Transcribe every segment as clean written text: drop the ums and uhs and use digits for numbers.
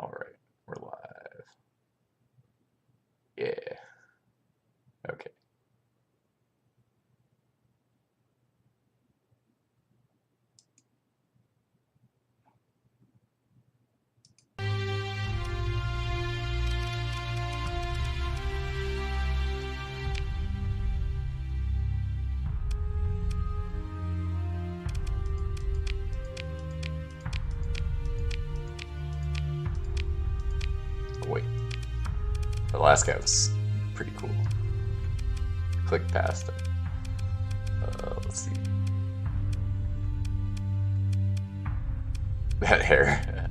All right, we're live. Yeah. Okay. Oh, wait. The last guy was pretty cool. Click past him. Let's see. That hair.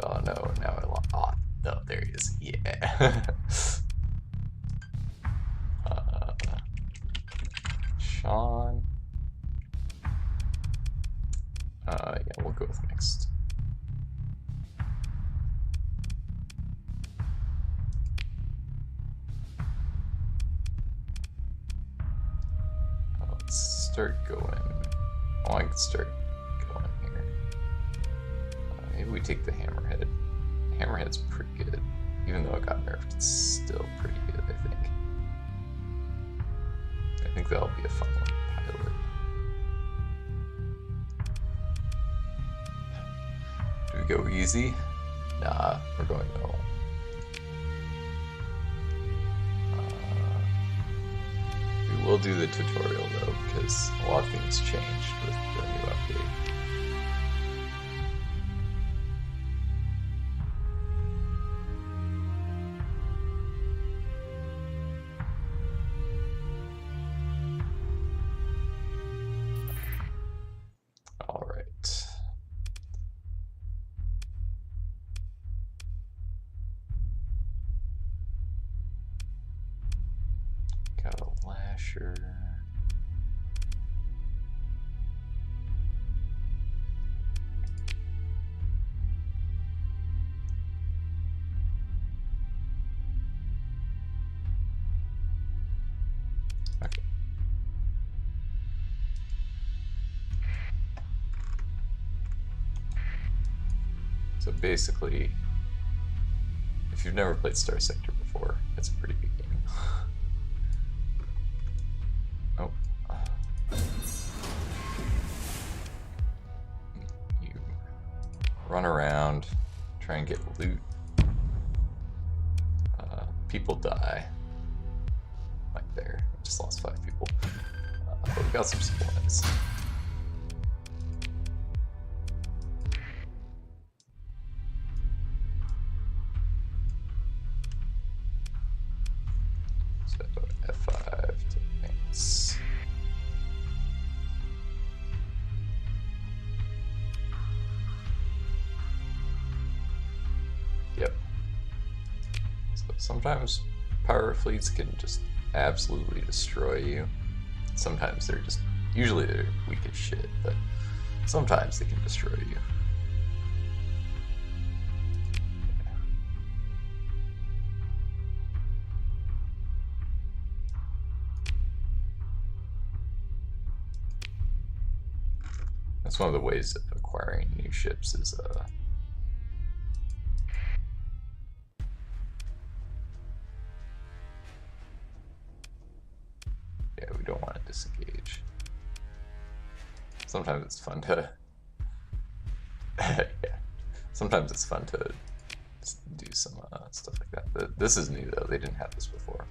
Oh no, now I lost. Oh, no, there he is. Yeah. Sean. Yeah, we'll go with mixed. Let's start going. Oh, I can start going here. Maybe we take the hammerhead. Hammerhead's pretty good. Even though it got nerfed, it's still pretty good, I think. I think that'll be a fun one to pilot. Do we go easy? Nah, we're going normal. We will do the tutorial though, because a lot of things changed with the new update. All right. Got a lasher. Okay. So basically, if you've never played Starsector before, it's a pretty big game. Oh. You run around, try and get loot. People die. Like there. Just lost 5 people. But we got some supplies. So F5 to advance. Yep. So sometimes power fleets can just absolutely destroy you. Sometimes they're just, usually they're weak as shit, but sometimes they can destroy you. That's one of the ways of acquiring new ships is yeah, we don't want to disengage. Sometimes it's fun to yeah. Sometimes it's fun to do some stuff like that. But this is new though, they didn't have this before.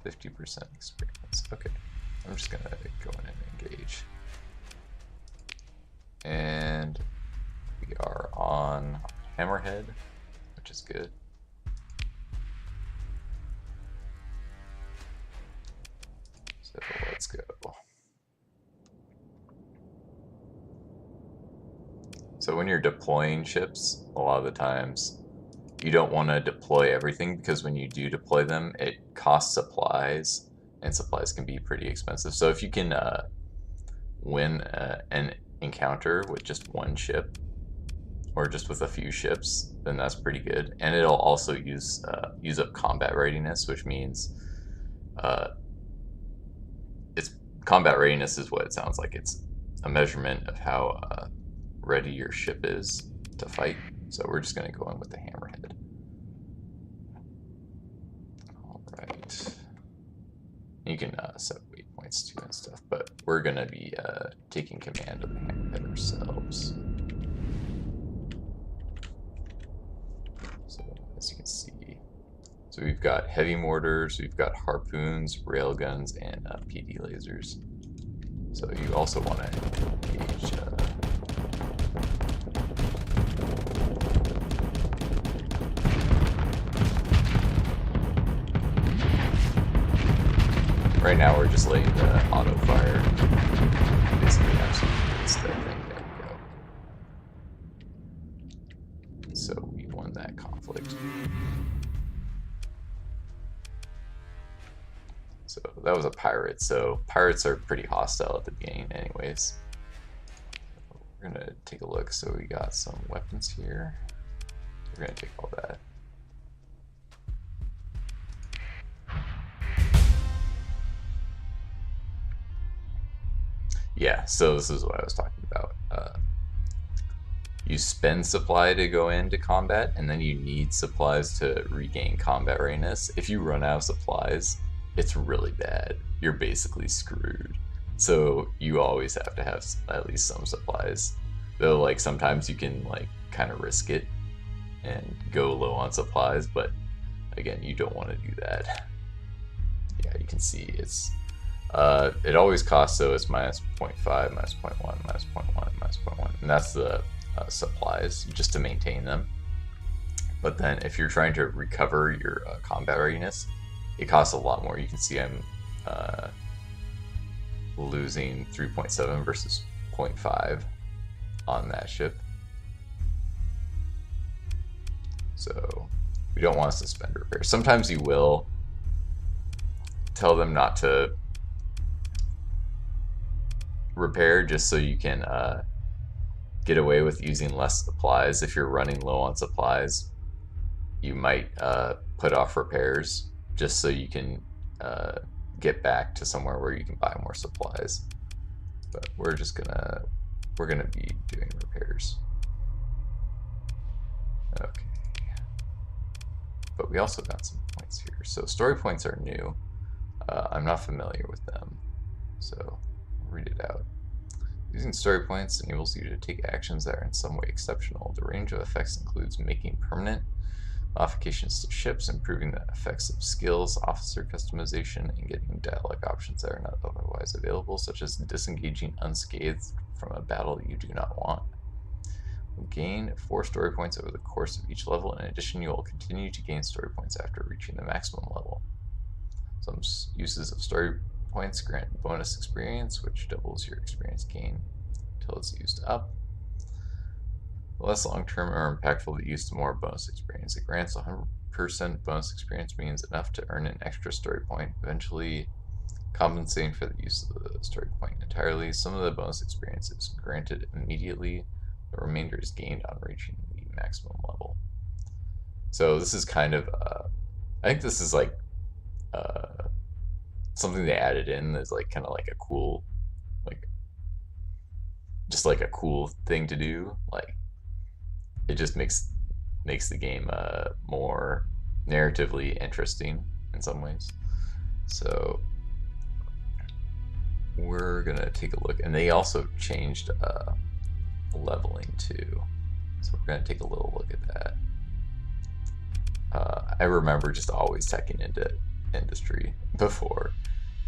50% experience. Okay. I'm just gonna go in and engage. And we are on Hammerhead, which is good. So let's go. So when you're deploying ships, a lot of the times you don't want to deploy everything, because when you do deploy them, it costs supplies, and supplies can be pretty expensive. So if you can win an encounter with just one ship, or just with a few ships, then that's pretty good. And it'll also use up combat readiness, which means it's combat readiness is what it sounds like. It's a measurement of how ready your ship is to fight. So we're just going to go in with the hammerhead. All right. You can set waypoints too and stuff, but we're going to be taking command of the hammerhead ourselves. So as you can see, so we've got heavy mortars, we've got harpoons, railguns, and PD lasers. So you also want to engage right now we're just letting the auto fire basically absolutely hits that thing. There we go. So we won that conflict. So that was a pirate, so pirates are pretty hostile at the beginning anyways. We're gonna take a look. So we got some weapons here. We're gonna take all that. Yeah, so this is what I was talking about. You spend supply to go into combat, and then you need supplies to regain combat readiness. If you run out of supplies, it's really bad. You're basically screwed. So you always have to have at least some supplies. Though, like, sometimes you can, like, kind of risk it and go low on supplies, but again, you don't want to do that. Yeah, you can see it's it always costs, so it's minus 0.5, minus 0.1, minus 0.1, minus 0.1, and that's the supplies just to maintain them. But then if you're trying to recover your combat readiness, it costs a lot more. You can see I'm losing 3.7 versus 0.5 on that ship. So we don't want to suspend repair. Sometimes you will tell them not to repair just so you can get away with using less supplies. If you're running low on supplies, you might put off repairs just so you can get back to somewhere where you can buy more supplies. But we're gonna be doing repairs. Okay. But we also got some points here. So story points are new. I'm not familiar with them, so I'll read it out. Using story points enables you to take actions that are in some way exceptional. The range of effects includes making permanent modifications to ships, improving the effects of skills, officer customization, and getting dialogue options that are not otherwise available, such as disengaging unscathed from a battle you do not want. You'll gain 4 story points over the course of each level. In addition, you will continue to gain story points after reaching the maximum level. Some uses of story points grant bonus experience, which doubles your experience gain until it's used up. The less long-term or impactful the use, the more bonus experience. It grants 100% bonus experience, means enough to earn an extra story point, eventually compensating for the use of the story point entirely. Some of the bonus experience is granted immediately. The remainder is gained on reaching the maximum level. So this is kind of, I think this is like something they added in is like kind of like a cool, like just like a cool thing to do. Like it just makes the game more narratively interesting in some ways. So we're gonna take a look, and they also changed leveling too. So we're gonna take a little look at that. I remember just always teching into industry before.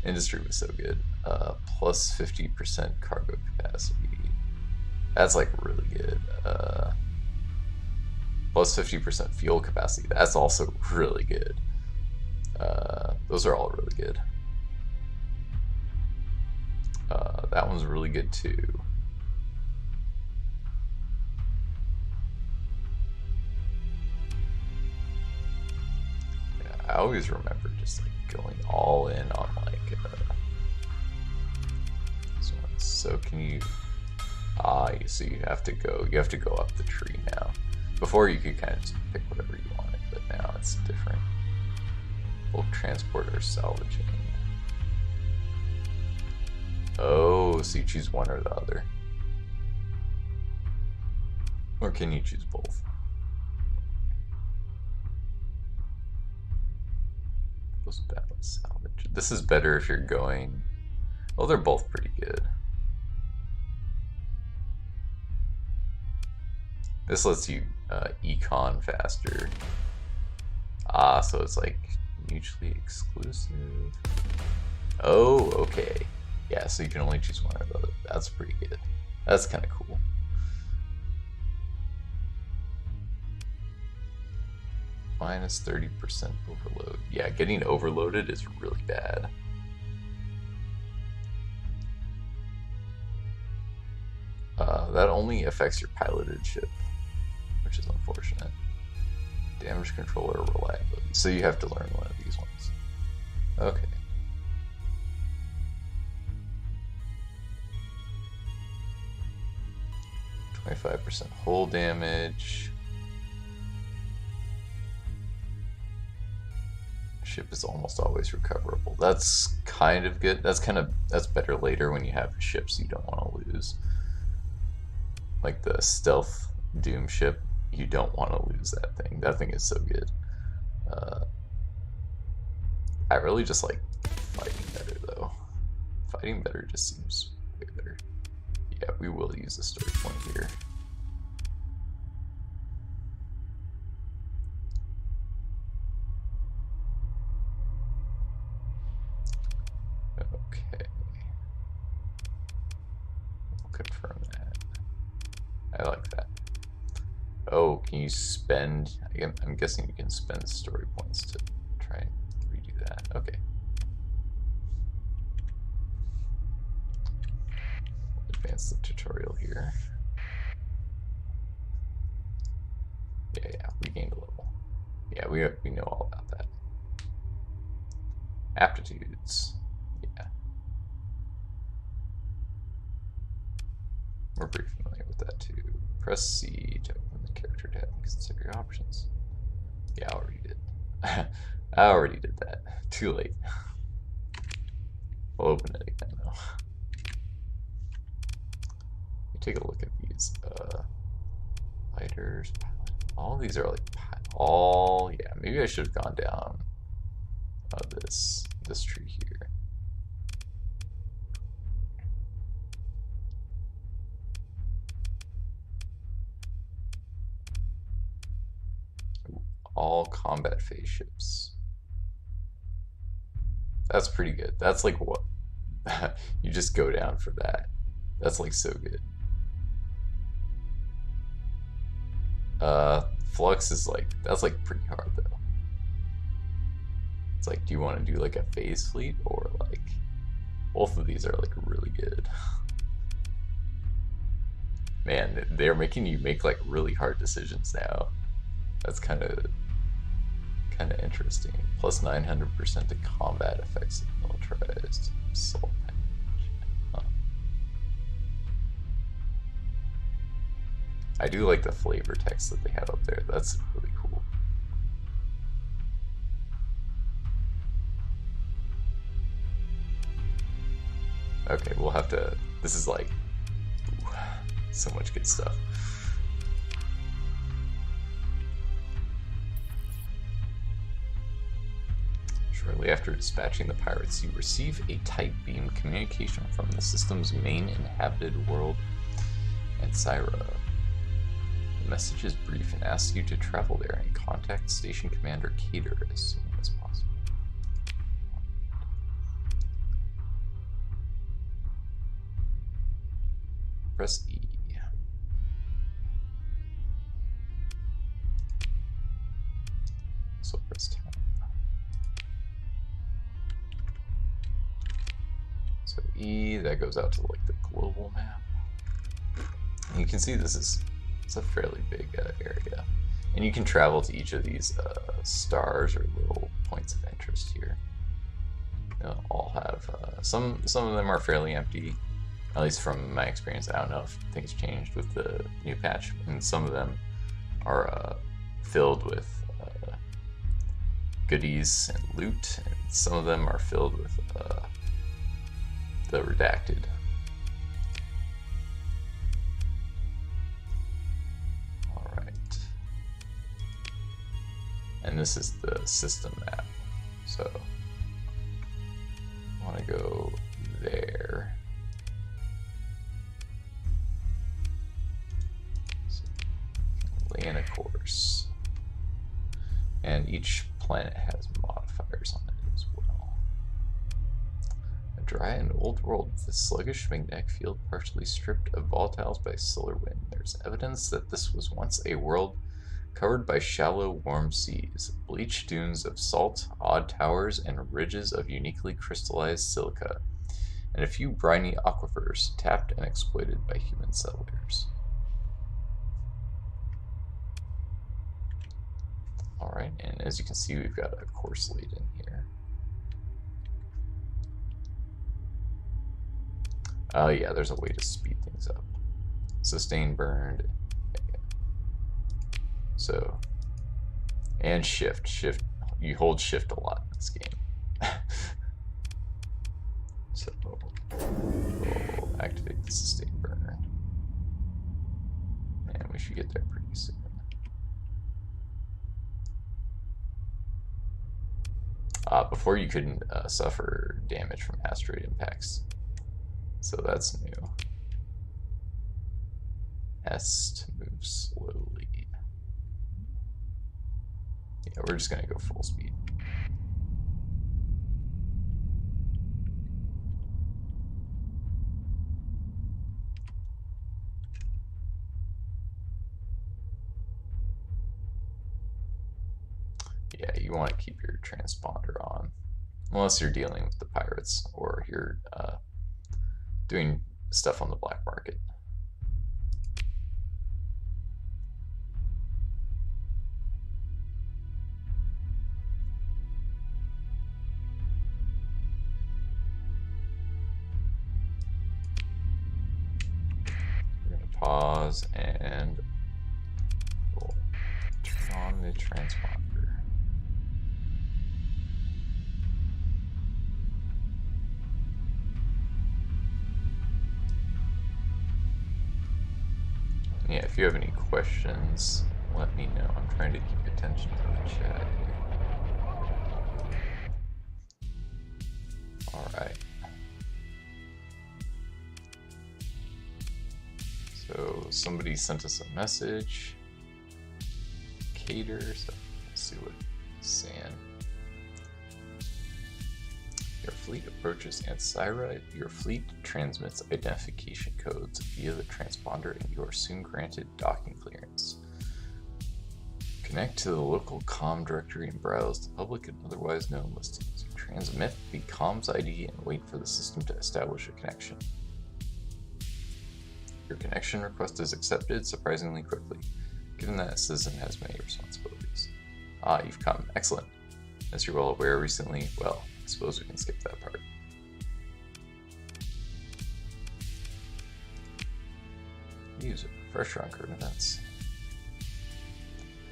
Industry was so good. Plus 50% cargo capacity. That's like really good. Plus 50% fuel capacity. That's also really good. Those are all really good. That one's really good too. I always remember just like going all in on like this one. So can you so you have to go up the tree now. Before you could kind of just pick whatever you wanted, but now it's different. Bulk transport or salvaging. Oh, so you choose one or the other. Or can you choose both? Post-balance salvage. This is better if you're going... Oh, they're both pretty good. This lets you econ faster. Ah, so it's like mutually exclusive. Oh, okay. Yeah, so you can only choose one or the other. That's pretty good. That's kind of cool. Minus 30% overload. Yeah, getting overloaded is really bad. That only affects your piloted ship, which is unfortunate. Damage control or reliability. So you have to learn one of these ones. Okay. %25 hull damage. Ship is almost always recoverable. That's kind of good. That's better later when you have ships you don't want to lose. Like the stealth Doom ship, you don't want to lose that thing. That thing is so good. I really just like fighting better though. Fighting better just seems way better. Yeah, we will use a story point here. Okay. We'll confirm that. I like that. Oh, can you spend... I'm guessing you can spend story points to try and redo that. Okay. Advance the tutorial here. Yeah, we gained a level. Yeah, we know all about that. Aptitudes. Yeah. We're pretty familiar with that too. Press C to open the character tab and consider your options. Yeah, I already did. I already did that. Too late. We'll open it again though. Take a look at these fighters. All of these are like all. Yeah, maybe I should have gone down this tree here. Ooh, all combat phase ships. That's pretty good. That's like what you just go down for that. That's like so good. Flux is like, that's like pretty hard though. It's like, do you want to do like a phase fleet or like, both of these are like really good. Man, they're making you make like really hard decisions now. That's kind of interesting. Plus 900% to combat effects of militarized assault. I do like the flavor text that they have up there. That's really cool. Okay, we'll have to... This is like... Ooh, so much good stuff. Shortly after dispatching the pirates, you receive a tight beam communication from the system's main inhabited world, Ancyra. The message is brief and asks you to travel there and contact Station Commander Cater as soon as possible. Press E. So press tab. So E, that goes out to like the global map. And you can see it's a fairly big area, and you can travel to each of these stars or little points of interest here. They'll all have some of them are fairly empty, at least from my experience. I don't know if things changed with the new patch, and some of them are filled with goodies and loot, and some of them are filled with the redacted. Alright. And this is the system map. So I want to go there. So, lay in a course. And each planet has modifiers on it as well. A dry and old world with a sluggish magnetic field partially stripped of volatiles by solar wind. There's evidence that this was once a world covered by shallow, warm seas, bleached dunes of salt, odd towers, and ridges of uniquely crystallized silica, and a few briny aquifers tapped and exploited by human settlers. Alright, and as you can see, we've got a course lead in here. Yeah, there's a way to speed things up. Sustain burned. Yeah. So, and shift. Shift. You hold shift a lot in this game. So, we'll activate the sustain burn. And we should get there pretty soon. Before you couldn't suffer damage from asteroid impacts. So that's new. S to move slowly. Yeah, we're just gonna go full speed. Yeah, you want to keep your transponder on. Unless you're dealing with the pirates or you're doing stuff on the black market. We're going to pause and we'll turn on the transponder. Yeah, if you have any questions, let me know. I'm trying to keep attention to the chat here. Alright. So somebody sent us a message. Cater, so let's see what it's saying. Your fleet approaches Ansira. Your fleet transmits identification codes via the transponder, and you are soon granted docking clearance. Connect to the local comm directory and browse the public and otherwise known listings. Transmit the comms ID and wait for the system to establish a connection. Your connection request is accepted surprisingly quickly, given that a citizen has many responsibilities. Ah, you've come. Excellent. As you're well aware recently, well, I suppose we can skip that part. Use a refresher on current events.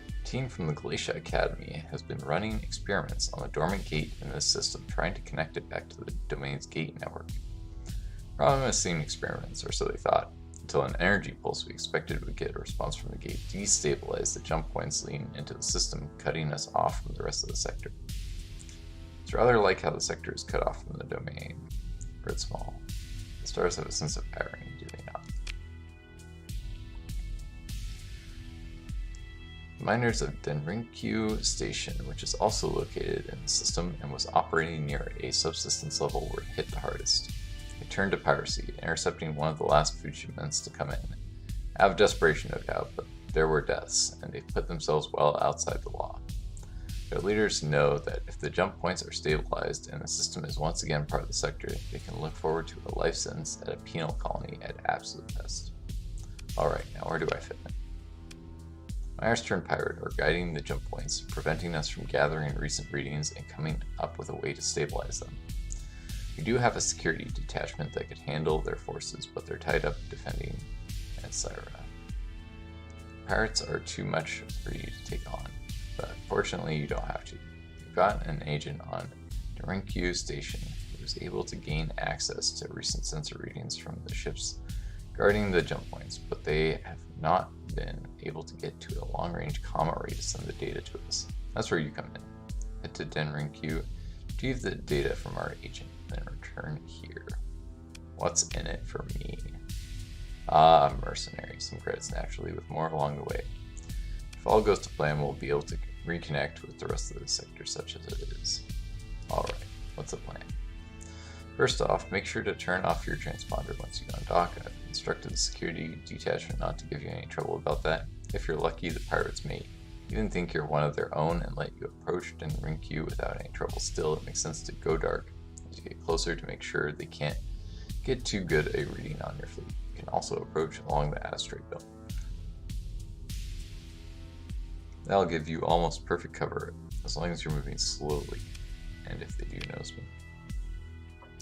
A team from the Glacia Academy has been running experiments on the dormant gate in this system, trying to connect it back to the domain's gate network. Promising experiments, or so they thought, until an energy pulse we expected would get a response from the gate destabilized the jump points leading into the system, cutting us off from the rest of the sector. It's rather like how the sector is cut off from the domain. Grid small. The stars have a sense of irony, do they not? The miners of Denrinkyu Station, which is also located in the system and was operating near a subsistence level, were hit the hardest. They turned to piracy, intercepting one of the last food shipments to come in. Out of desperation, no doubt, but there were deaths, and they put themselves well outside the law. Their leaders know that if the jump points are stabilized and the system is once again part of the sector, they can look forward to a life sentence at a penal colony at absolute best. Alright, now where do I fit in? Miners turned pirate are guiding the jump points, preventing us from gathering recent readings and coming up with a way to stabilize them. We do have a security detachment that could handle their forces, but they're tied up defending Ansira. Pirates are too much for you to take on, but fortunately you don't have to. You've got an agent on Denrinkyu Station who was able to gain access to recent sensor readings from the ships guarding the jump points, but they have not been able to get to a long-range comm array to send the data to us. That's where you come in. Head to Denrin-Q, retrieve the data from our agent, then return here. What's in it for me? Ah, mercenary. Some credits naturally, with more along the way. If all goes to plan, we'll be able to reconnect with the rest of the sector such as it is. Alright, what's the plan? First off, make sure to turn off your transponder once you undock. I've instructed the security detachment not to give you any trouble about that. If you're lucky, the pirates may even think you're one of their own and let you approach Denrin-Q without any trouble. Still, it makes sense to go dark as you get closer to make sure they can't get too good a reading on your fleet. You can also approach along the asteroid belt. That'll give you almost perfect cover as long as you're moving slowly, and if they do nose me.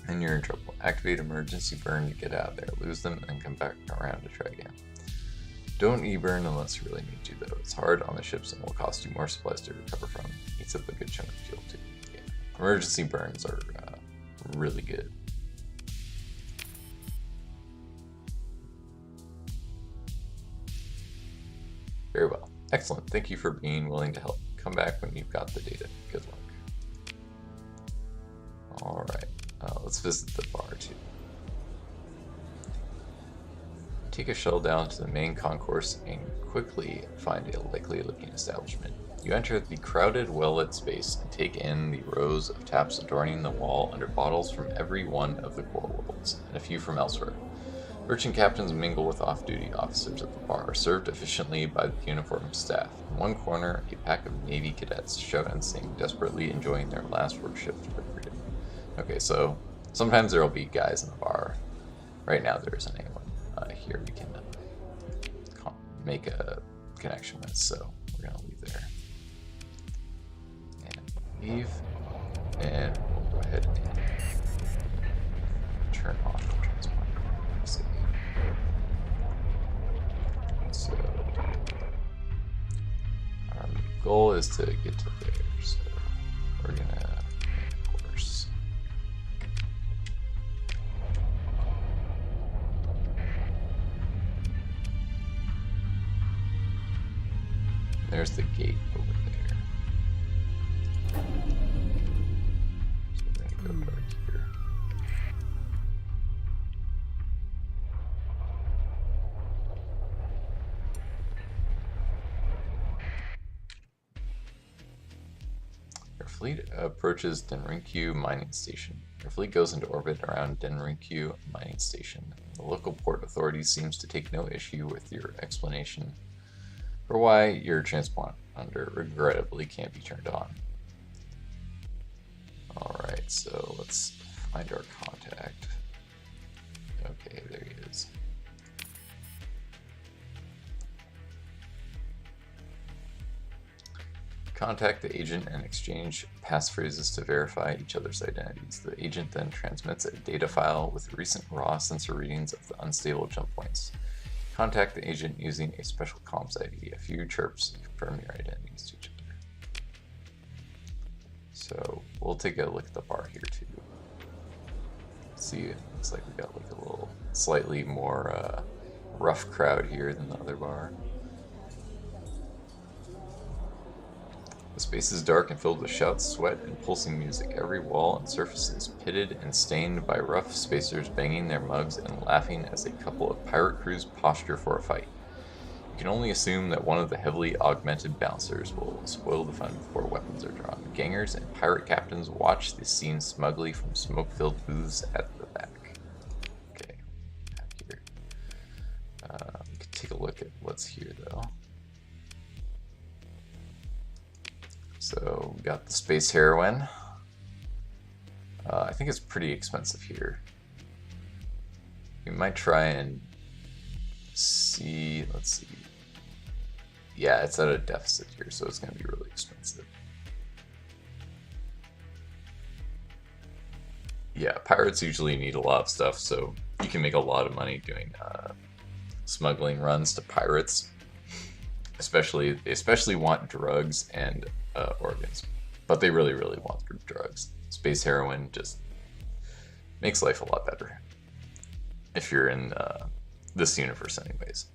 And you're in trouble. Activate emergency burn to get out of there, lose them, and come back around to try again. Don't e-burn unless you really need to though. It's hard on the ships and will cost you more supplies to recover from. Eats up a good chunk of fuel too. Yeah. Emergency burns are really good. Very well. Excellent. Thank you for being willing to help. Come back when you've got the data. Good luck. Alright. Let's visit the bar too. Take a shuttle down to the main concourse and quickly find a likely looking establishment. You enter the crowded, well-lit space and take in the rows of taps adorning the wall under bottles from every one of the core worlds, and a few from elsewhere. Merchant captains mingle with off-duty officers at the bar, served efficiently by the uniformed staff. In one corner, a pack of Navy cadets shout and sing, desperately enjoying their last work shift for freedom. Okay, so sometimes there will be guys in the bar. Right now there isn't anyone here we can make a connection with, so we're going to leave there. And leave. And we'll go ahead and turn off the transponder. So our goal is to get to there, so we're gonna, of course, there's the gate over there. So we're gonna go dark here. Your fleet approaches Denrin-Q mining station. Your fleet goes into orbit around Denrin-Q mining station. The local port authority seems to take no issue with your explanation for why your transponder regrettably can't be turned on. Alright, so let's find our contact. Okay, there he is. Contact the agent and exchange passphrases to verify each other's identities. The agent then transmits a data file with recent raw sensor readings of the unstable jump points. Contact the agent using a special comms ID. A few chirps confirm your identities to each other. So we'll take a look at the bar here too. See, it looks like we got like a little slightly more rough crowd here than the other bar. The space is dark and filled with shouts, sweat, and pulsing music. Every wall and surface is pitted and stained by rough spacers banging their mugs and laughing as a couple of pirate crews posture for a fight. You can only assume that one of the heavily augmented bouncers will spoil the fun before weapons are drawn. Gangers and pirate captains watch the scene smugly from smoke-filled booths at the back. Okay, here. We can take a look at what's here though. So we got the space heroin. I think it's pretty expensive here. We might try and see, let's see. Yeah, it's at a deficit here, so it's gonna be really expensive. Yeah, pirates usually need a lot of stuff, so you can make a lot of money doing smuggling runs to pirates. They especially want drugs and organs, but they really want drugs. Space heroin just makes life a lot better if you're in this universe anyways.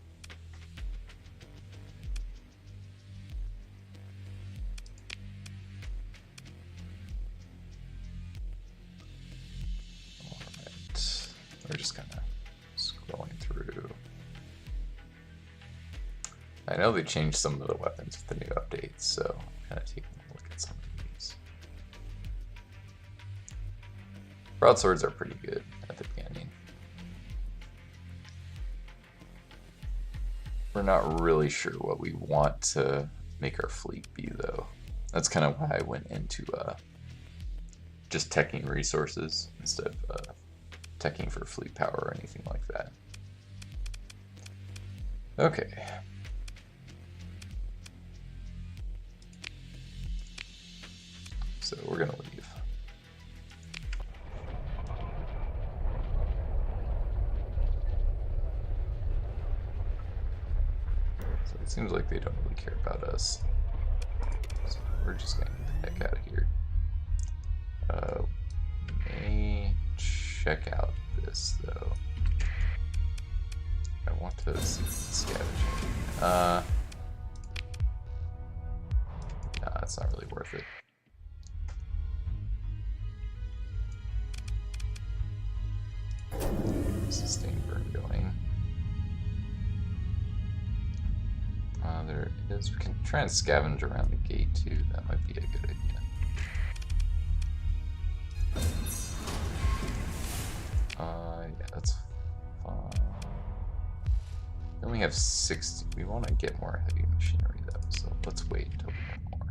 Alright, we're just kind of scrolling through. I know they changed some of the weapons with the new updates, so I'm kind of taking a look at some of these. Broadswords are pretty good at the beginning. We're not really sure what we want to make our fleet be, though. That's kind of why I went into just teching resources instead of teching for fleet power or anything like that. Okay. So we're gonna leave. So it seems like they don't really care about us. So we're just gonna get the heck out of here. May check out this though. I want to see scavenging. Nah, it's not really worth it. Sustain burn going. There it is. We can try and scavenge around the gate too. That might be a good idea. Yeah, that's fine. Then we have 60. We want to get more heavy machinery though, so let's wait until we get more.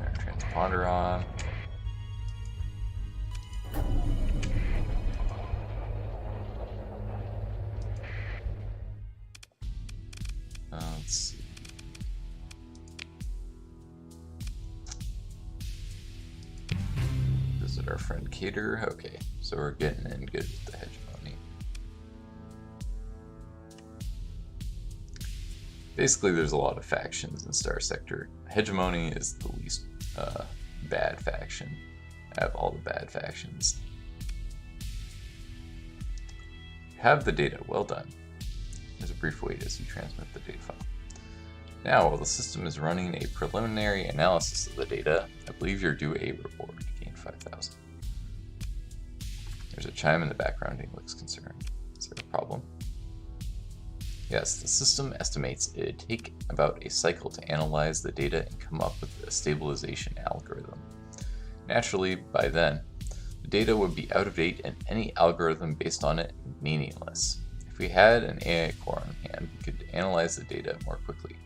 Our transponder on. Let's see. Visit our friend Cater. Okay, so we're getting in good with the hegemony. Basically, there's a lot of factions in Starsector. Hegemony is the least bad faction out of all the bad factions. Have the data. Well done. There's a brief wait as you transmit the data file. Now, while the system is running a preliminary analysis of the data, I believe you're due a reward. Gain 5,000. There's a chime in the background and he looks concerned. Is there a problem? Yes, the system estimates it'd take about a cycle to analyze the data and come up with a stabilization algorithm. Naturally, by then, the data would be out of date and any algorithm based on it meaningless. If we had an AI core on hand, we could analyze the data more quickly.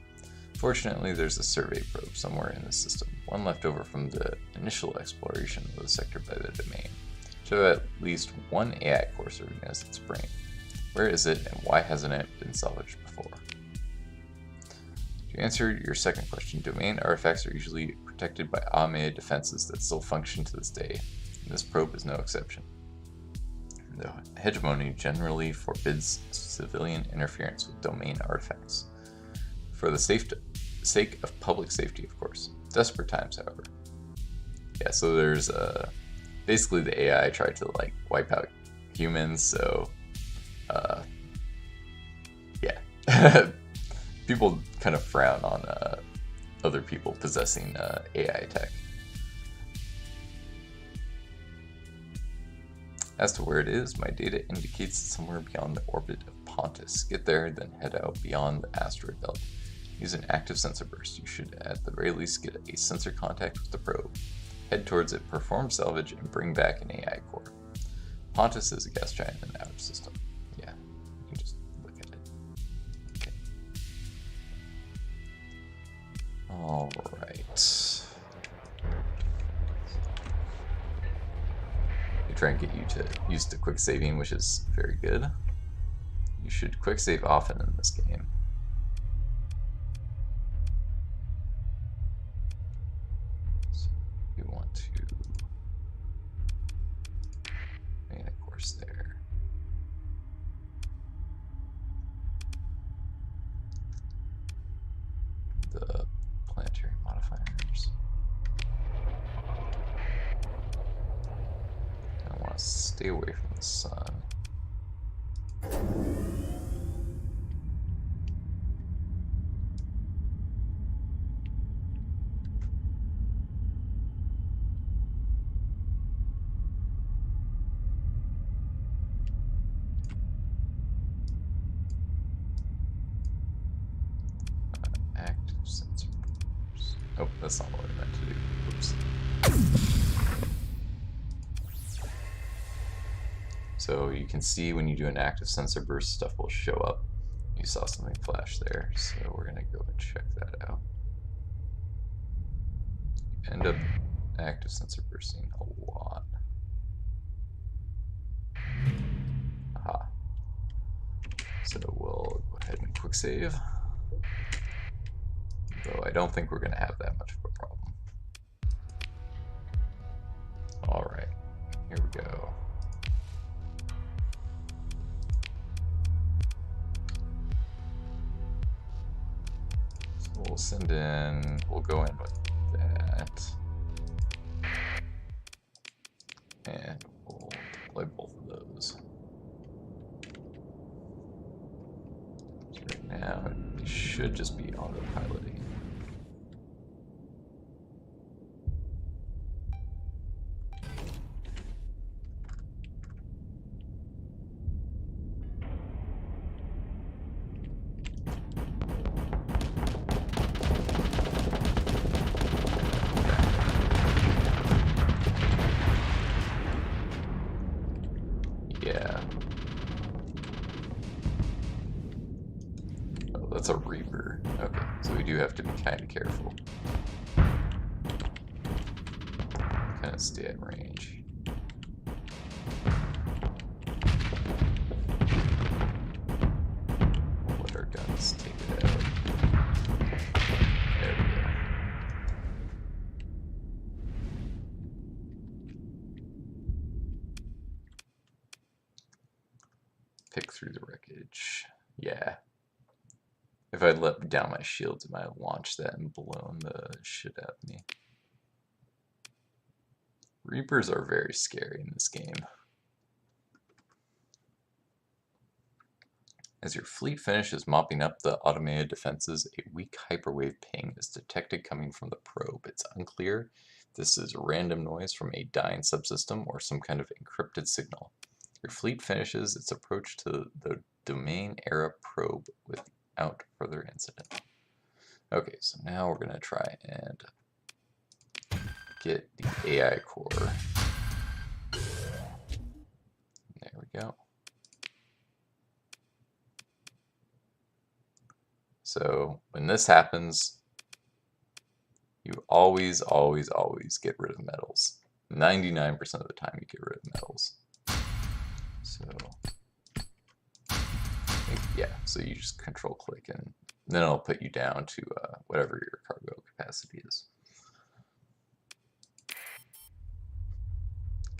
Fortunately, there's a survey probe somewhere in the system, one left over from the initial exploration of the sector by the domain. Should have at least one AI core serving as its brain. Where is it, and why hasn't it been salvaged before? To answer your second question, domain artifacts are usually protected by automated defenses that still function to this day, and this probe is no exception. The hegemony generally forbids civilian interference with domain artifacts. For the sake of public safety, of course. Desperate times, however. Yeah, so there's basically the AI tried to like wipe out humans, so yeah. People kind of frown on other people possessing AI tech. As to where it is, my data indicates it's somewhere beyond the orbit of Pontus. Get there, then head out beyond the asteroid belt. Use an active sensor burst. You should at the very least get a sensor contact with the probe. Head towards it, perform salvage, and bring back an AI core. Pontus is a gas giant in the outer system. Yeah, you can just look at it. Okay. Alright. They try and get you to use the quick saving, which is very good. You should quick save often in this game. We want to main a course there. The planetary modifiers. Stay away from the sun. Active sensor. Oh, that's not what I meant to do. Oops. So you can see when you do an active sensor burst, stuff will show up. You saw something flash there, so we're gonna go and check that out. You end up active sensor bursting a lot. Aha. So we'll go ahead and quick save. Though I don't think we're gonna have that much of a problem. Alright, here we go. We'll send in, we'll go in with that. And we'll deploy both of those. So right now, it should just be autopiloting. Yeah. Oh, that's a Reaper. Okay, so we do have to be kind of careful. Kind of stay at range. We'll let our guns take it out. There we go. Pick through the wreckage. Yeah. If I'd let down my shields, it might have launched that and blown the shit out of me. Reapers are very scary in this game. As your fleet finishes mopping up the automated defenses, a weak hyperwave ping is detected coming from the probe. It's unclear if this is random noise from a dying subsystem or some kind of encrypted signal. Your fleet finishes its approach to the domain era probe without further incident. Okay, so now we're going to try and get the AI core. There we go. So when this happens, you always get rid of metals. 99% of the time you get rid of metals. So yeah, so you just control click and then it'll put you down to whatever your cargo capacity is.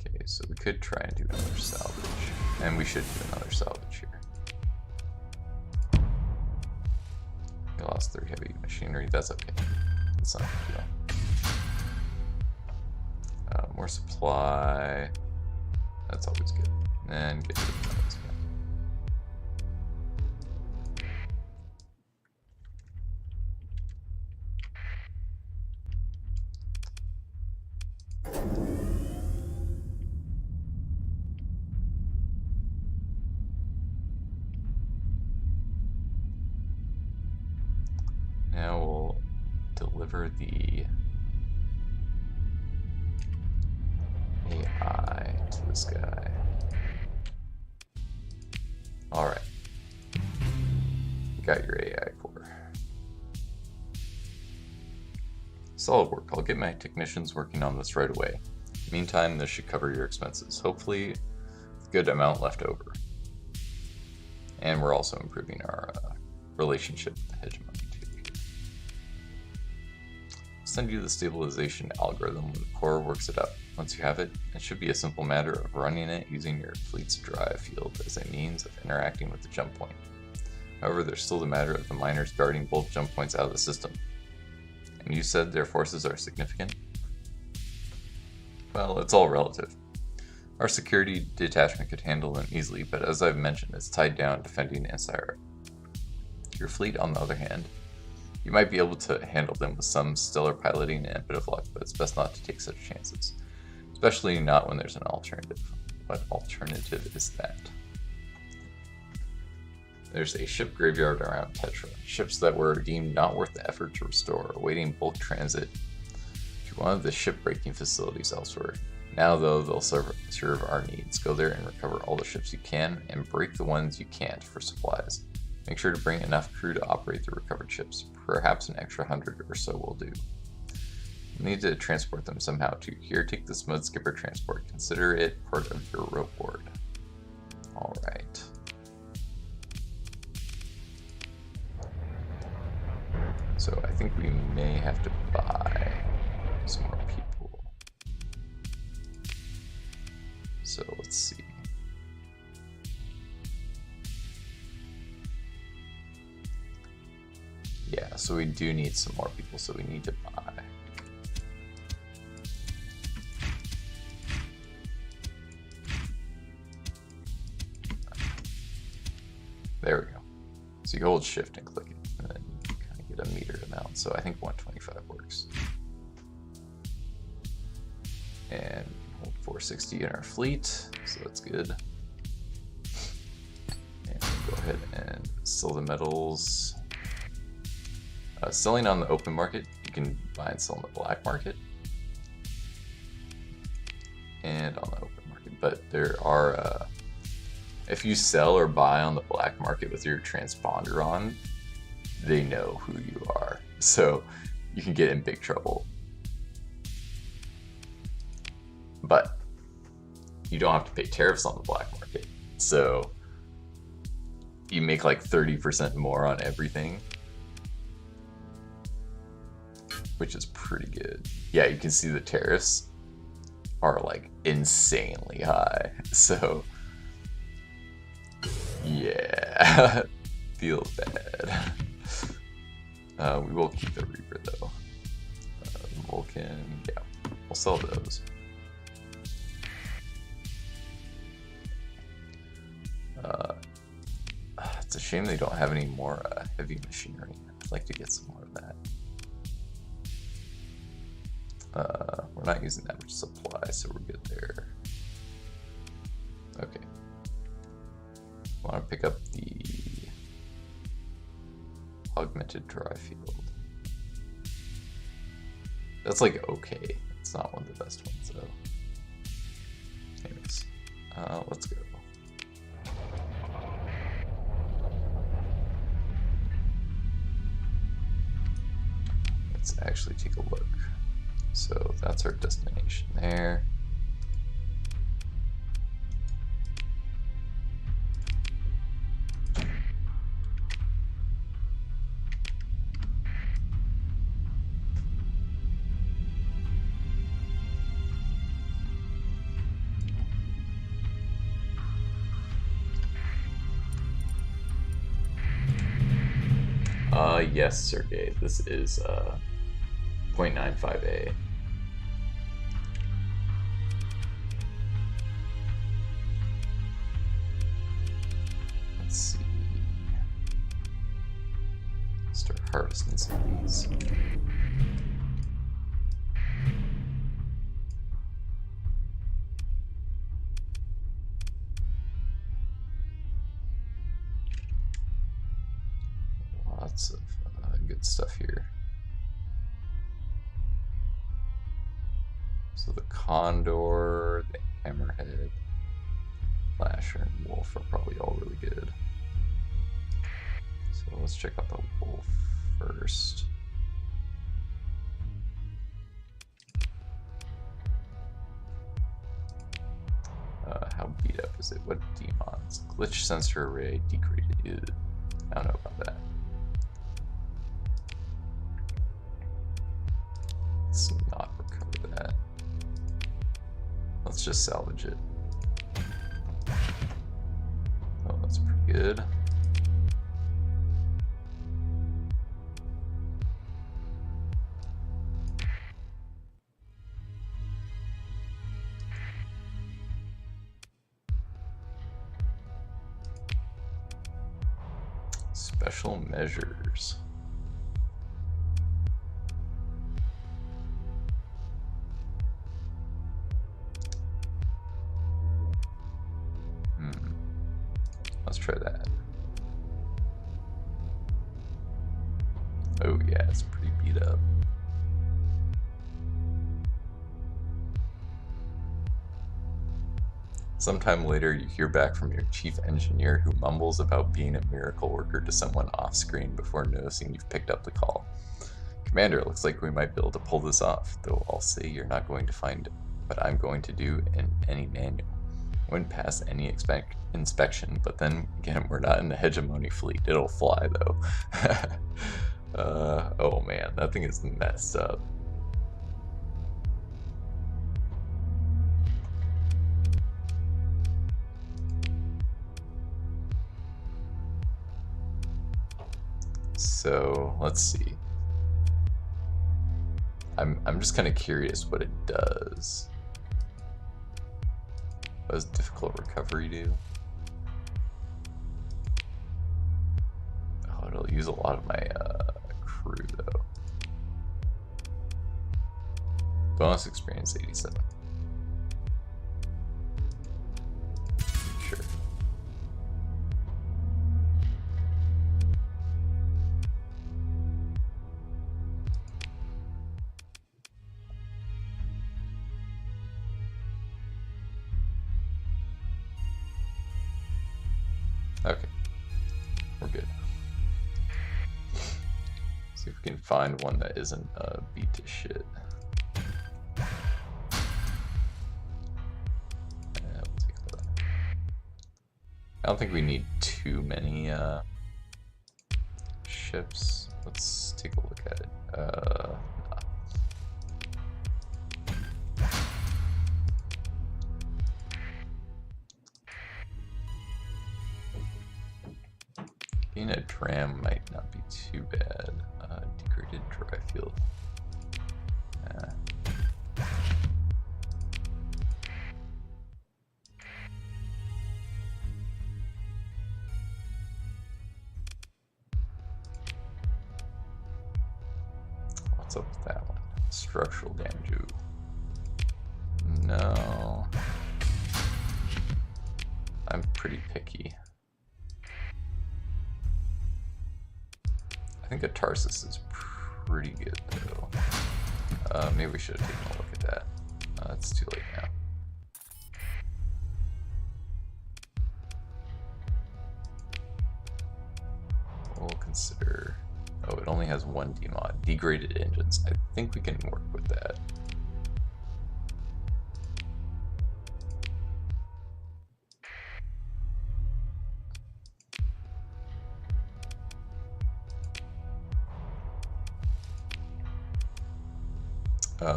Okay, so we could try and do another salvage, and we should do another salvage here. We lost 3 heavy machinery, that's okay. That's not a big deal. More supply, that's always good. And get rid of the metals again. Now we'll deliver the AI to this guy. Alright. You got your AI core. Solid work. I'll get my technicians working on this right away. Meantime, this should cover your expenses. Hopefully, a good amount left over. And we're also improving our relationship with the hegemony too. I'll send you the stabilization algorithm when the core works it up. Once you have it, it should be a simple matter of running it using your fleet's drive field as a means of interacting with the jump point. However, there's still the matter of the miners guarding both jump points out of the system. And you said their forces are significant? Well, it's all relative. Our security detachment could handle them easily, but as I've mentioned, it's tied down defending inside your fleet. On the other hand, you might be able to handle them with some stellar piloting and a bit of luck, but it's best not to take such chances, especially not when there's an alternative. What alternative is that? There's a ship graveyard around Tetra. Ships that were deemed not worth the effort to restore, awaiting bulk transit to one of the shipbreaking facilities elsewhere. Now, though, they'll serve our needs. Go there and recover all the ships you can, and break the ones you can't for supplies. Make sure to bring enough crew to operate the recovered ships. Perhaps an extra 100 or so will do. You'll need to transport them somehow too. Here, take this mud skipper transport. Consider it part of your reward. Alright. So I think we may have to buy some more people. So let's see. Yeah, so we do need some more people, so we need to buy. There we go. So you hold shift and click it, and then you kind of get a metered amount. So I think 125 works. And hold 460 in our fleet, so that's good. And go ahead and sell the metals. Selling on the open market, you can buy and sell on the black market. And on the open market, but there are, if you sell or buy on the black market with your transponder on, they know who you are. So you can get in big trouble. But you don't have to pay tariffs on the black market. So you make like 30% more on everything, which is pretty good. Yeah, you can see the tariffs are like insanely high. So yeah, feels bad. We will keep the Reaper though. Vulcan, yeah, we'll sell those. It's a shame they don't have any more heavy machinery. I'd like to get some more of that. We're not using that much supply, so we're good there. Okay. I want to pick up the augmented dry field. That's like okay. It's not one of the best ones though. Anyways, let's go. Let's actually take a look. So that's our destination there. Yes, Sergey, this is 0.95A. Let's see. Start harvesting some of these. Lots of good stuff here. So the Condor, the Hammerhead, Lasher, and Wolf are probably all really good. So let's check out the Wolf first. How beat up is it? What demons? Glitch sensor array degraded. Ew. I don't know about that. Let's not recover that. Let's just salvage it. Oh, that's pretty good. Special measures. Let's try that. Oh yeah, it's pretty beat up. Sometime later, you hear back from your chief engineer who mumbles about being a miracle worker to someone off screen before noticing you've picked up the call. Commander, looks like we might be able to pull this off, though I'll say you're not going to find what I'm going to do in any manual. Wouldn't pass any inspection, but then again, we're not in the hegemony fleet. It'll fly though. Oh man, that thing is messed up. So let's see. I'm just kind of curious what it does. What does difficult recovery do? Oh, it'll use a lot of my crew though. Bonus experience 87. Sure. Okay, we're good. See if we can find one that isn't beat to shit. We'll take that. I don't think we need too many ships. Let's take a look at it. Being a dram might not be too bad. Degraded dry field. What's up with that one? Structural damage. Ooh. No. I'm pretty picky. I think a Tarsus is pretty good though. Maybe we should have taken a look at that. It's too late now. We'll consider. Oh, it only has one demod. Degraded engines. I think we can work with that.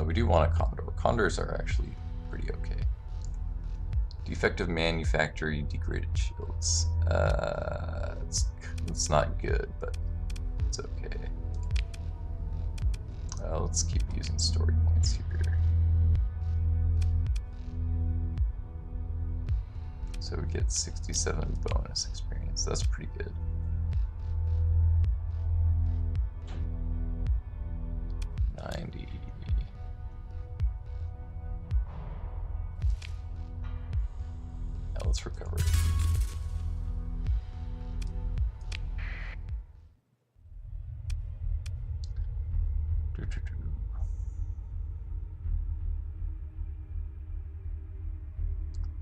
We do want a Condor. Condors are actually pretty okay. Defective manufacturing, degraded shields. It's not good, but it's okay. Let's keep using story points here. So we get 67 bonus experience. That's pretty good. Let's recover it.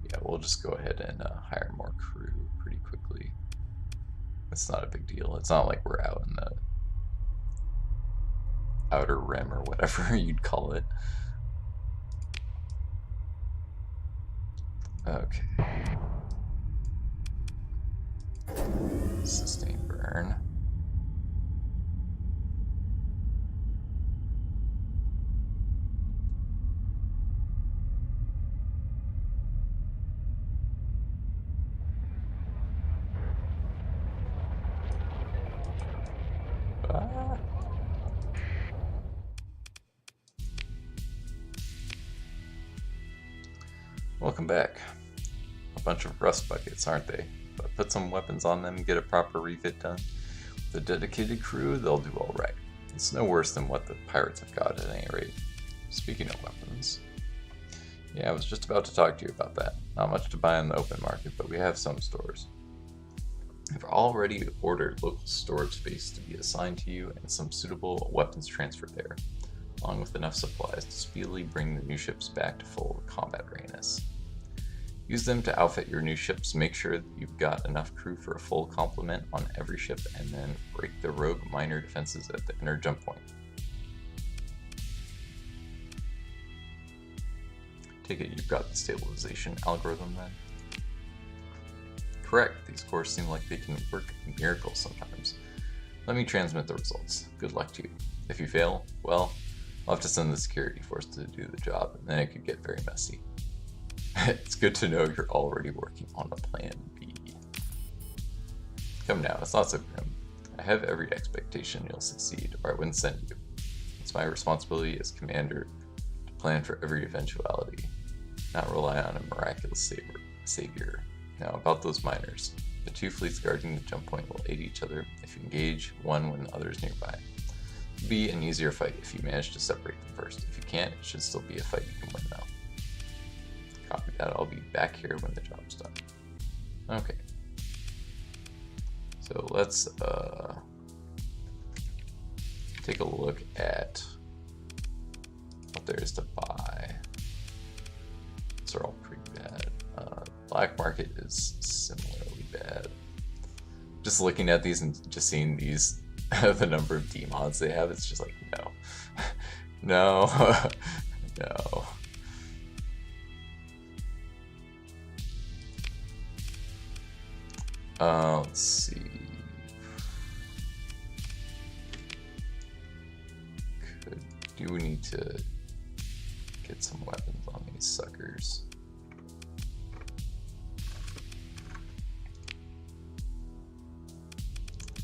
Yeah, we'll just go ahead and hire more crew pretty quickly. It's not a big deal. It's not like we're out in the outer rim or whatever you'd call it. Okay. Sustain burn. Welcome back. A bunch of rust buckets, aren't they? But put some weapons on them, get a proper refit done. The dedicated crew, they'll do alright. It's no worse than what the pirates have got at any rate. Speaking of weapons. Yeah, I was just about to talk to you about that. Not much to buy on the open market, but we have some stores. I've already ordered local storage space to be assigned to you and some suitable weapons transferred there, along with enough supplies to speedily bring the new ships back to full combat readiness. Use them to outfit your new ships, make sure that you've got enough crew for a full complement on every ship, and then break the rogue miner defenses at the inner jump point. Take it you've got the stabilization algorithm then? Correct, these cores seem like they can work miracles sometimes. Let me transmit the results. Good luck to you. If you fail, well, I'll have to send the security force to do the job, and then it could get very messy. It's good to know you're already working on a plan B. Come now, it's not so grim. I have every expectation you'll succeed, or I wouldn't send you. It's my responsibility as commander to plan for every eventuality, not rely on a miraculous savior. Now, about those miners. The two fleets guarding the jump point will aid each other if you engage one when the other is nearby. It'll be an easier fight if you manage to separate them first. If you can't, it should still be a fight you can win though. Copy that, I'll be back here when the job's done. Okay. So let's take a look at what there is to buy. These are all pretty bad. Black market is similarly bad. Just looking at these and just seeing these, the number of D-mods they have, it's just like, no. No. No. Let's see. Do we need to get some weapons on these suckers?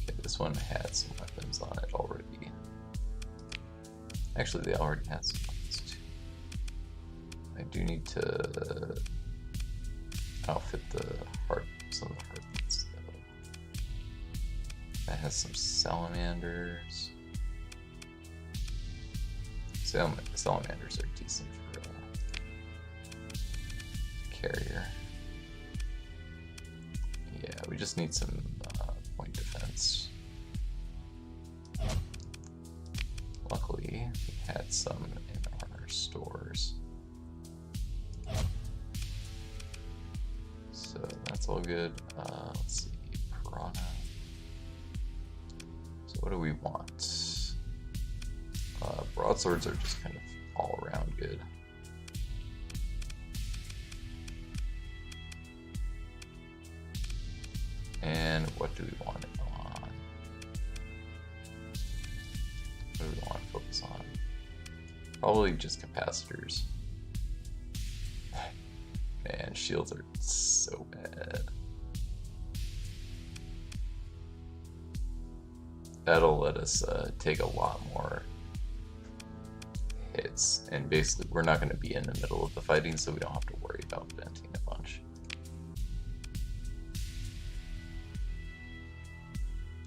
Okay, this one had some weapons on it already. Actually, they already had some weapons too. I do need to outfit some of the heartbeats though. That has some salamanders. Salamanders are decent for carrier. Yeah, we just need some point defense. Luckily, we had some in our stores. So that's all good. Let's see, piranha. So what do we want? Broadswords are just kind of all around good. And what do we want it on? What do we want to focus on? Probably just capacitors. Man, shields are so bad. That'll let us take a lot more hits, and basically we're not going to be in the middle of the fighting, so we don't have to worry about venting a bunch.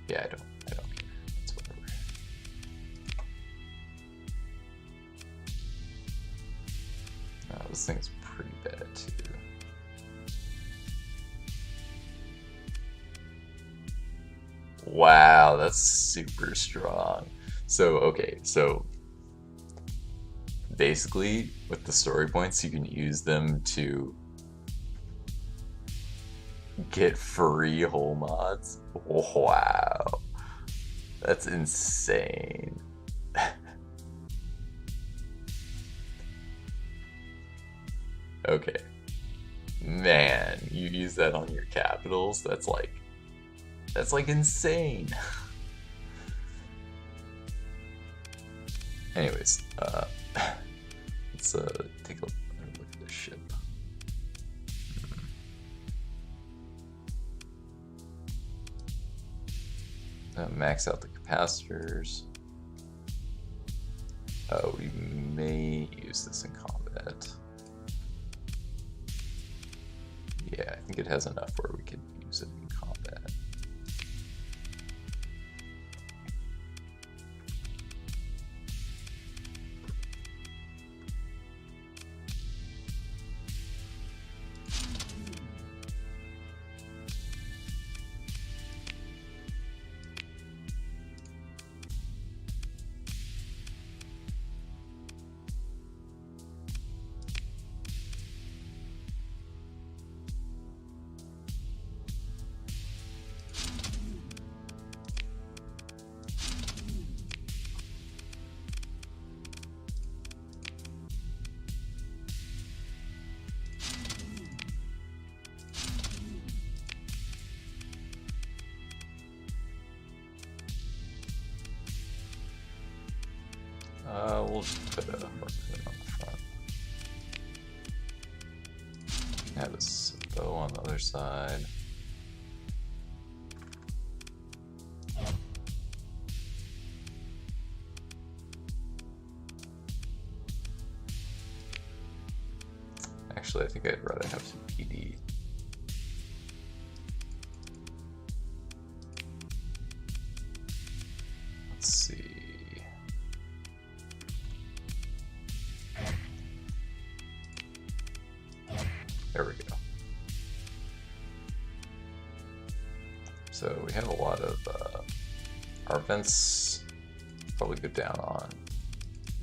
Yeah, I don't care. It's whatever. This thing's pretty bad too. Wow, that's super strong. So, okay, so basically with the story points, you can use them to get free whole mods. Wow, that's insane. Okay, man, you use that on your capitals, that's like insane. Anyways, let's take a look at this ship. Max out the capacitors. We may use this in combat. Yeah, I think it has enough where we could use it in combat. We'll just put a harpoon on the front. Have a bow on the other side. Actually, I think I'd rather have some PD. Let's see. There we go. So we have a lot of our vents probably go down on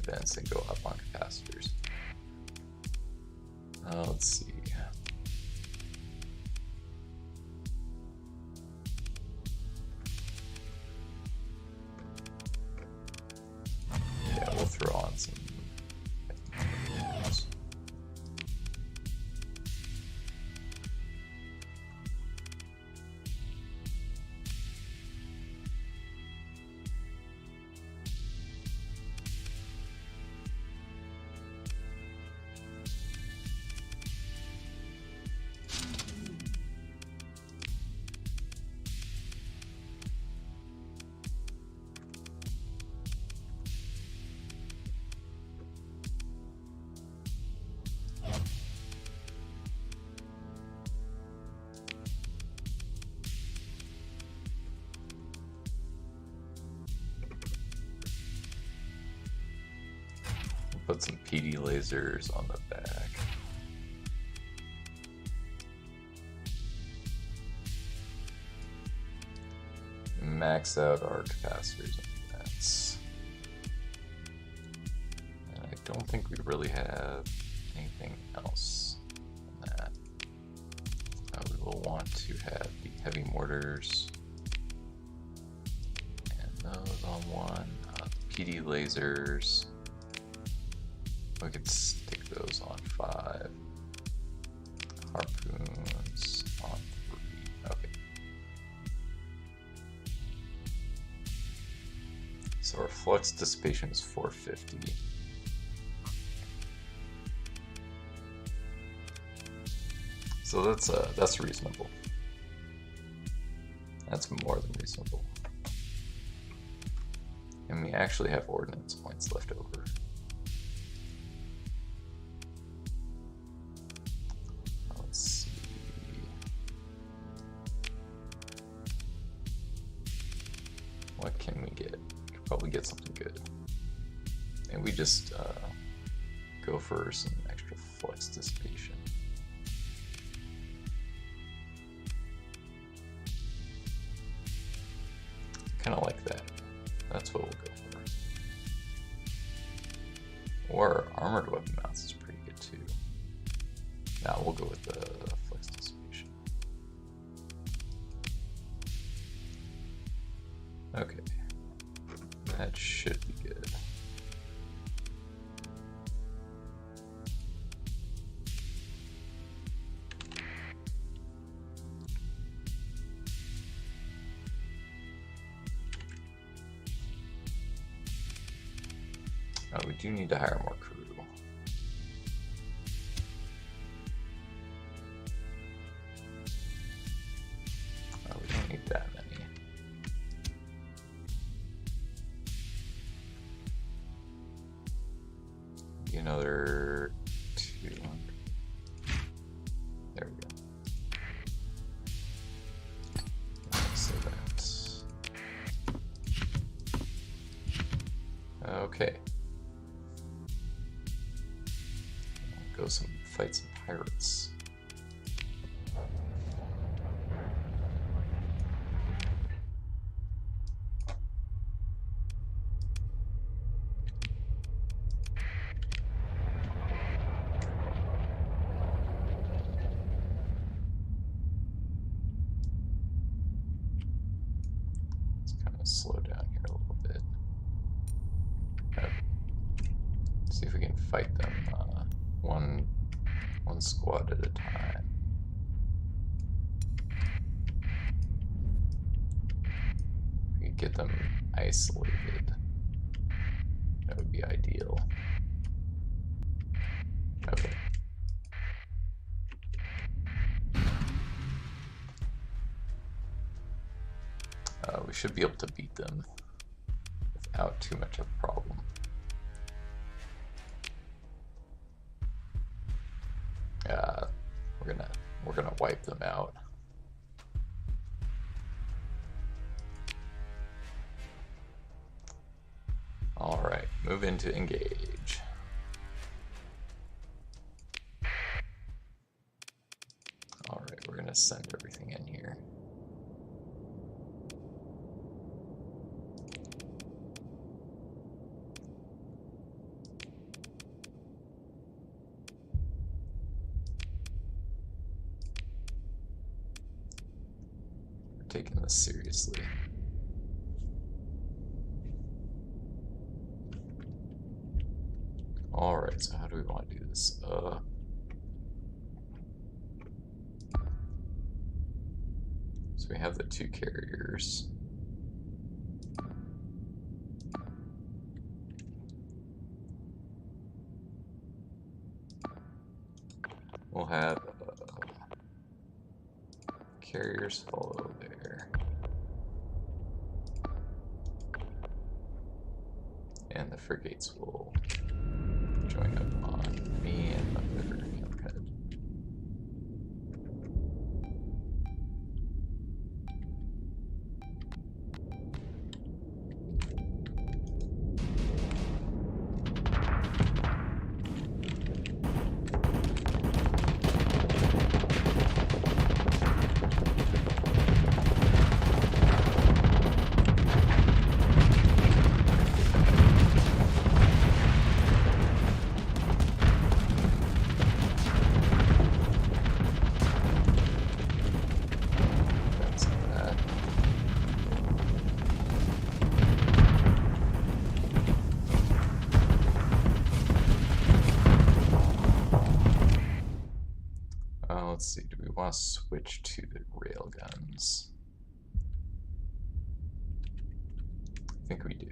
vents and go up on capacitors. Let's see. Yeah, we'll throw on some. Put some PD lasers on the back. Max out our capacitors and vents. And I don't think we really have anything else on that. We will want to have the heavy mortars and those on one. PD lasers. We could stick those on 5. Harpoons on 3. Okay. So our flux dissipation is 450. So that's reasonable. That's more than reasonable. And we actually have ordnance points left over. What can we get? We could probably get something good. And we just go for some extra flux dissipation. Kind of like that. That's what we'll go for. Or armored weapon mounts is pretty good too. Now we'll go with the flux dissipation. Okay, that should be good. We do need to hire more crew. We don't need that many. Another 200. There we go. So that's okay. Go fight some pirates. Slow down here a little bit. See if we can fight them one squad at a time. We can get them isolated. That would be ideal. Okay. We should be able to beat them without too much of a problem. We're gonna wipe them out. All right, move into engage. All right, we're gonna send everything in here. Taking this seriously. Alright, so how do we want to do this? So we have the 2 carriers. We'll have carriers follow there. And the frigates will join up on me and other hammerhead. Let's see, do we want to switch to the railguns? I think we do.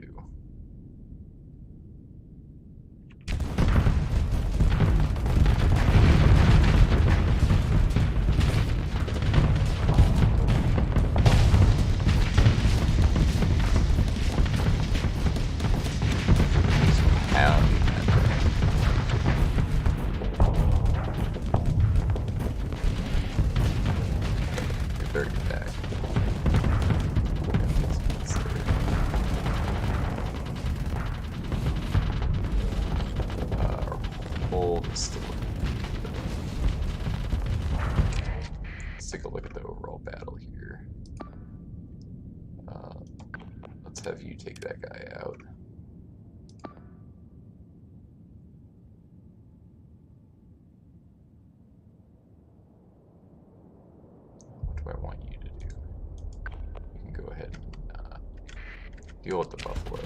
Let's take a look at the overall battle here. Let's have you take that guy out. What do I want you to do? You can go ahead and deal with the buffalo.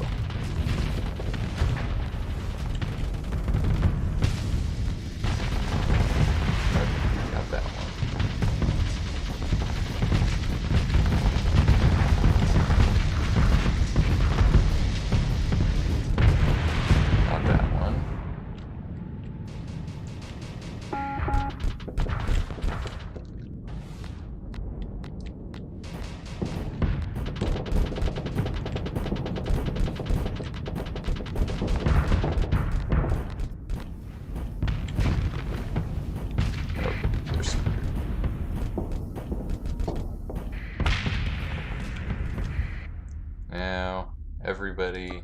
Now, everybody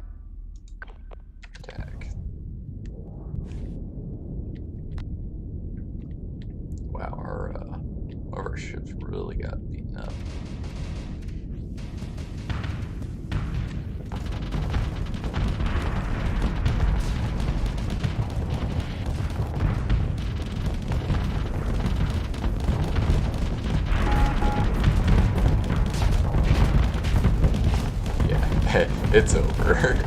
attack. Wow, one of our ships really got beaten up. It's over.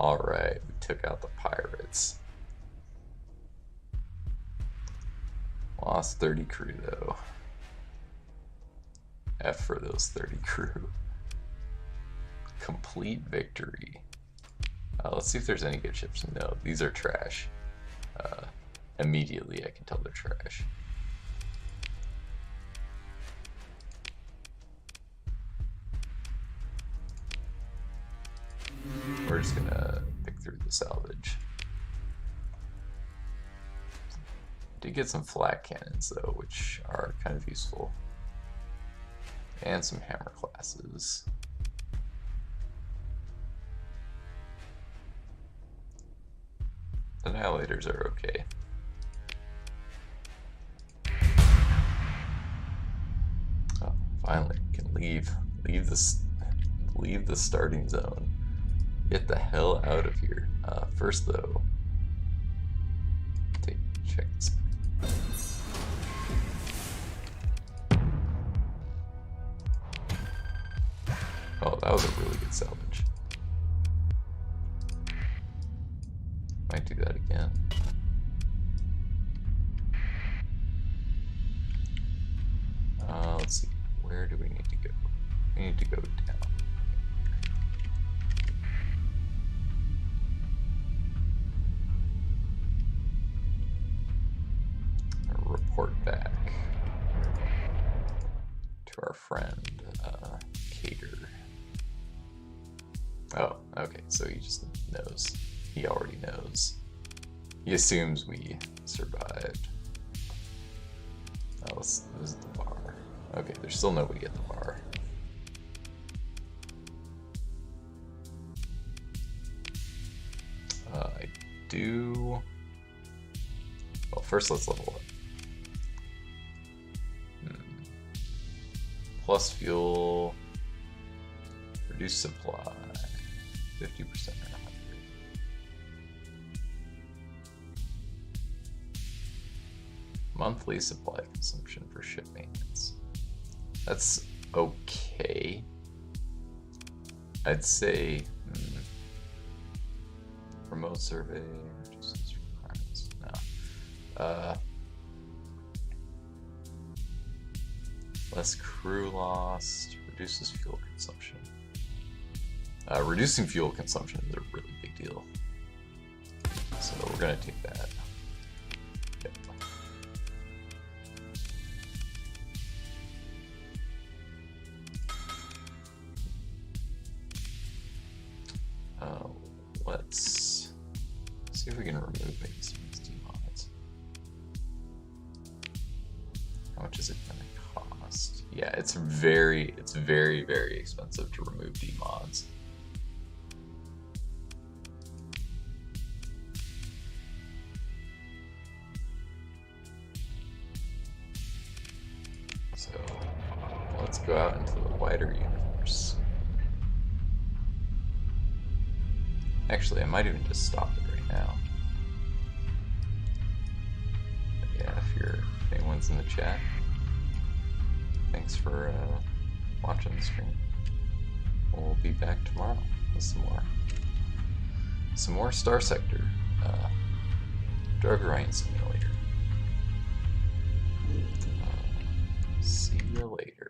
Alright, we took out the pirates. Lost 30 crew though. F for those 30 crew. Complete victory. Let's see if there's any good ships. No, these are trash. Immediately I can tell they're trash. We're just gonna pick through the salvage. Did get some flat cannons though, which are kind of useful. And some hammer classes. Annihilators are okay. Oh, finally, we can leave the starting zone. Get the hell out of here. First though, check this. Oh, that was a really good salvage. Might do that again. Let's see. Where do we need to go? We need to go down. Report back to our friend Cater. Oh, okay, so he just knows. He already knows. He assumes we survived. Oh, this is the bar. Okay, there's still nobody at the bar. I do... Well, first let's level up. Plus fuel, reduce supply, 50% or 100. Monthly supply consumption for ship maintenance. That's okay. I'd say remote survey reduces requirements. No. Less crew lost, reduces fuel consumption. Reducing fuel consumption is a really big deal. So we're gonna take that. Yep. Let's see if we can remove maybe some of these demods. How much is it gonna cost? Yeah, it's very, very expensive to remove demods. So let's go out into the wider universe. Actually, I might even just stop it right now. But yeah, if anyone's in the chat, thanks for watching the stream. We'll be back tomorrow with some more Starsector, drug riding simulator. See you later.